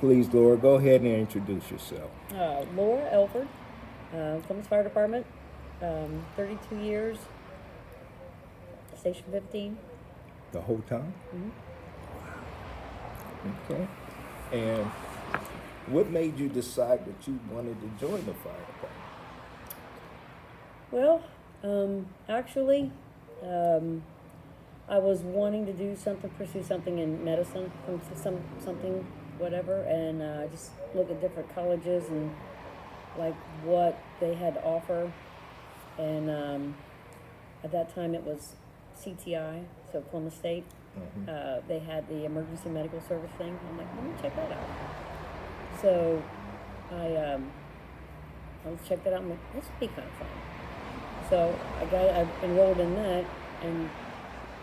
please, Laura, go ahead and introduce yourself. Laura Elford, Columbus Fire Department, 32 years, Station 15. The whole time? Mm-hmm. Okay. And what made you decide that you wanted to join the fire department? Well, actually, I was wanting to do something, pursue something in medicine, something, whatever, and I just looked at different colleges and like what they had to offer, and at that time it was CTI, so Columbus State. Mm-hmm. They had the emergency medical service thing. I'm like, let me check that out. So I checked that out. I'm like, this would be kind of fun. So I enrolled in that, and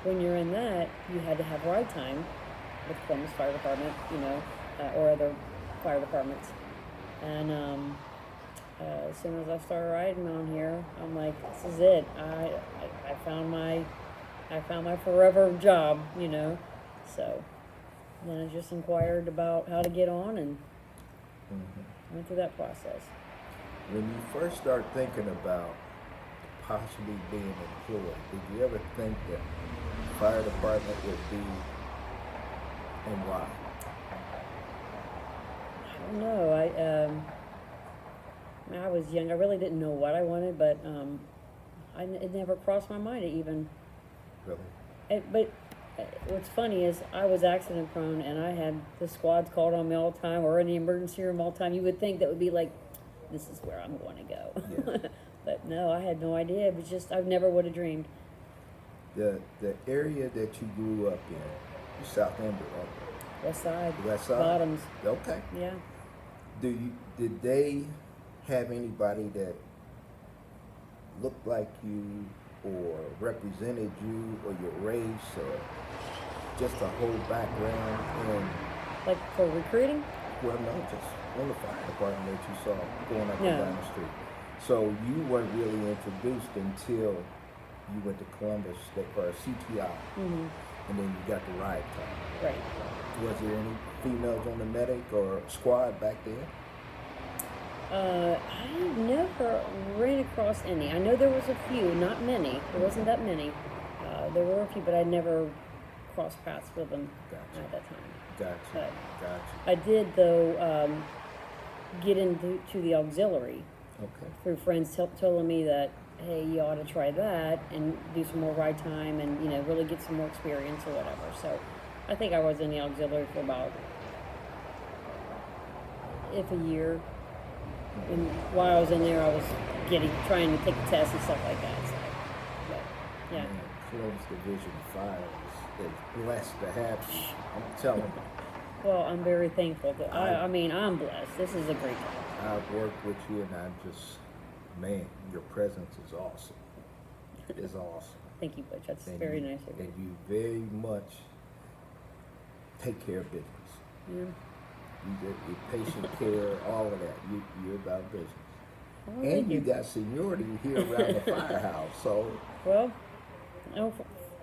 when you're in that, you had to have ride time with Columbus Fire Department, or other fire departments. And as soon as I started riding on here, I'm like, this is it. I found my forever job, So then I just inquired about how to get on and went through that process. When you first started thinking about possibly being employed, did you ever think that the fire department would be, and why? I don't know. I was young. I really didn't know what I wanted, but it never crossed my mind to even. Really? But what's funny is I was accident prone, and I had the squads called on me all the time, or in the emergency room all the time. You would think that would be like, this is where I'm going to go. Yeah. But no, I had no idea. It was just, I never would have dreamed. The area that you grew up in, you South End, right? West Side. West Side? Bottoms. Okay. Yeah. Did they have anybody that looked like you or represented you or your race or just a whole background in? Like for recruiting? Well, no, just on the fire department that you saw going up and No. down the street. So you weren't really introduced until you went to Columbus State or CTI, Mm-hmm. and then you got the ride time. Right. Was there any females on the medic or squad back then? I never ran across any. I know there was a few, not many. There wasn't that many. There were a few, but I never crossed paths with them Gotcha. at that time. Gotcha. Gotcha. I did, though, get into the auxiliary Okay. through friends telling me that, hey, you ought to try that and do some more ride time and, really get some more experience or whatever. So I think I was in the auxiliary for about, a year. And while I was in there, I was trying to take the test and stuff like that. So, but, yeah. Man, Columbus Division 5 is blessed to have you. I'm telling you. Well, I'm very thankful. I'm blessed. This is a great job. I've worked with you, and I'm just, man, your presence is awesome. It's awesome. Thank you, Butch. That's And very you, nice of you. And you very much take care of business. Yeah. You get your patient care, all of that. You're about business. Well, And thank you got seniority here around the firehouse, so Well,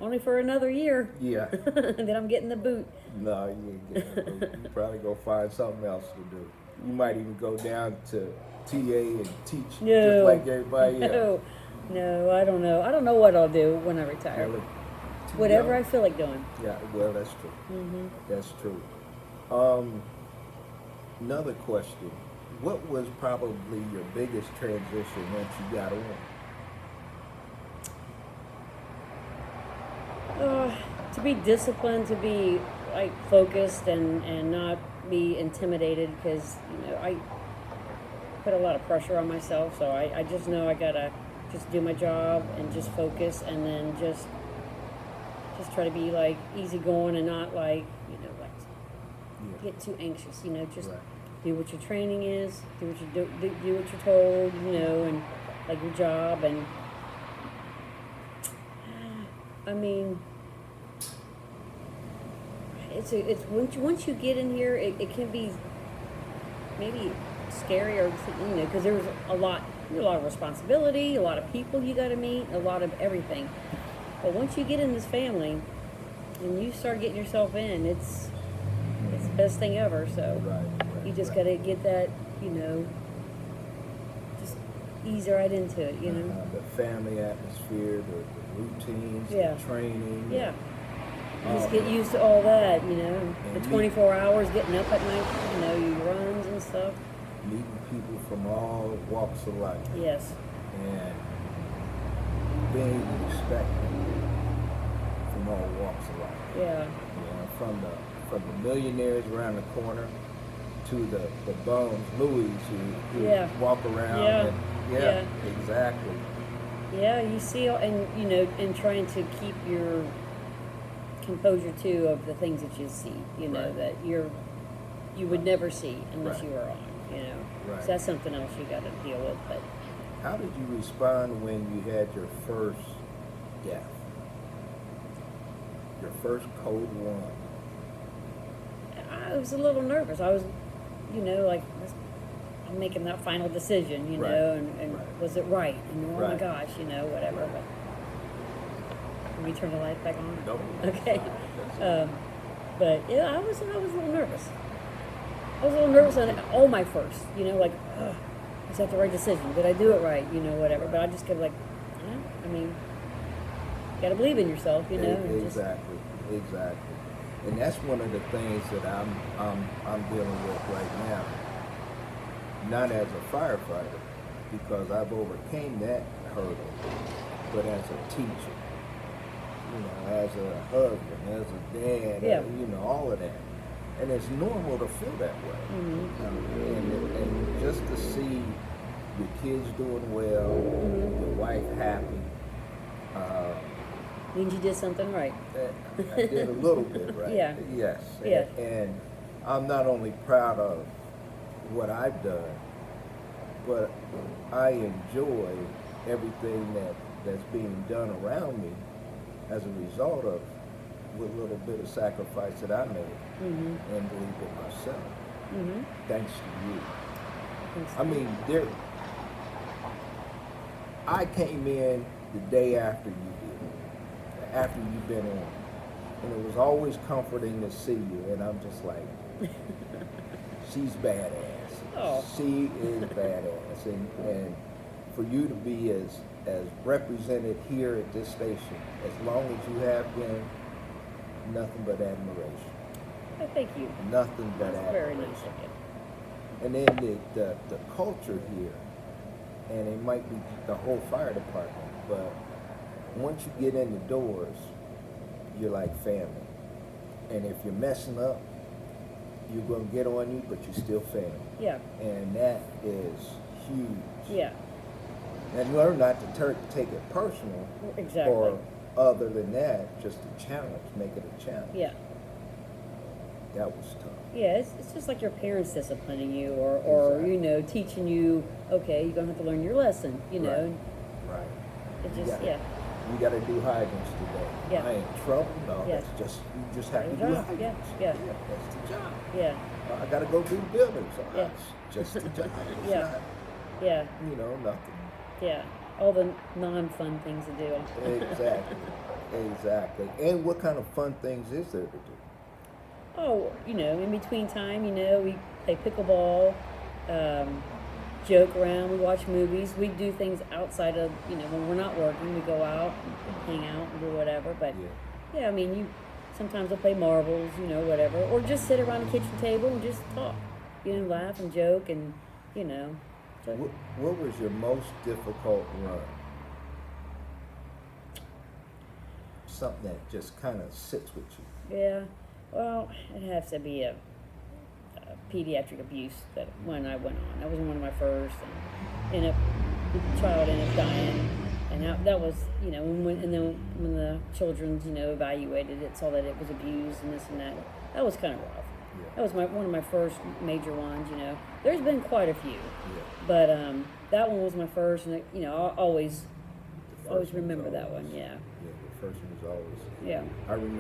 only for another year. yeah. Then I'm getting the boot. No, you ain't getting it. You probably go find something else to do. You might even go down to TA and teach just like everybody else. No, I don't know. I don't know what I'll do when I retire. Really? Whatever young. I feel like doing. Yeah, well, that's true. Mm-hmm. That's true. Another question. What was probably your biggest transition once you got on? To be disciplined, to be like focused and not be intimidated because I put a lot of pressure on myself. So I just know I gotta just do my job and just focus and then just try to be like easygoing and not like get too anxious. Just Right. do what your training is, do what you do what you're told, and like your job. And I mean, it's once you get in here, it can be maybe scary or because there's a lot of responsibility, a lot of people you got to meet, a lot of everything. But once you get in this family and you start getting yourself in, it's best thing ever. So Right. you just right. got to get that, just ease right into it, The family atmosphere, the routines, Yeah. the training. Yeah. You just Um, get used to all that, the and 24 hours, getting up at night, your runs and stuff. meeting people from all walks of life Yes. and being respected from all walks of life. Yeah. From the millionaires around the corner to the bums, Louis, who Yeah. walk around. Yeah. And, Yeah. exactly. Yeah, you see, and trying to keep your composure too of the things that you see, Right. that you would never see unless Right. you were on, Right. So that's something else you got to deal with. But How did you respond when you had your first death? Your first code one? I was a little nervous. I was, like, I'm making that final decision, Right. and Right. was it right? And oh my Right. gosh, whatever. But can we turn the light back on? No. Okay. That's But yeah, I was a little nervous. I was a little nervous on all my first, like, is that the right decision? Did I do it right? Whatever. But I just kept like, you gotta believe in yourself, and just, Exactly. And that's one of the things that I'm dealing with right now. Not as a firefighter, because I've overcame that hurdle, but as a teacher, as a husband, as a dad, Yeah. all of that. And it's normal to feel that way. And just to see your kids doing well, your wife happy. means you did something right. I did a little bit right. Yeah. Yes. Yeah. And I'm not only proud of what I've done, but I enjoy everything that's being done around me as a result of what little bit of sacrifice that I made and believe in myself. Thanks to you. I mean, I came in the day after you did, after you've been on, and it was always comforting to see you. And I'm just like, she's badass. Oh. She is badass, and for you to be as represented here at this station as long as you have been, nothing but admiration. Oh, thank you. Nothing but That's very admiration. nice of you. And then the culture here, and it might be the whole fire department, but once you get in the doors, you're like family. And if you're messing up, you're going to get on you, but you're still family. Yeah. And that is huge. Yeah. And learn not to take it personal. Exactly. Or other than that, just a challenge. Make it a challenge. Yeah. That was tough. Yeah, it's just like your parents disciplining you, or Exactly. teaching you, okay, you're going to have to learn your lesson, Right. It You just, gotta- You got to do hydrants today. Yeah. I ain't in trouble. No, Yeah. that's just, you just have to Your do job. hydrants. Yeah. That's the job. Yeah, I got to go do buildings. So Yeah. that's just the job. It's Yeah. not, yeah, nothing. yeah. All the non-fun things to do. Exactly. And what kind of fun things is there to do? Oh, in between time, we play pickleball, joke around, we watch movies, we do things outside of, when we're not working, we go out and hang out and do whatever. But yeah, sometimes we'll play marbles, whatever, or just sit around the kitchen table and just talk, laugh and joke and, so, What was your most difficult run? Something that just kind of sits with you. yeah. Well, it has to be a pediatric abuse that when I went on. That was one of my first, and the child ended up dying, and that was, and then when the children's, evaluated it, saw that it was abused and this and that. That was kind of rough. Yeah. That was one of my first major ones. There's been quite a few, Yeah. but that one was my first, and I'll always The first remember one's that one. always- Yeah. Yeah, the first one was always. Yeah. I remember.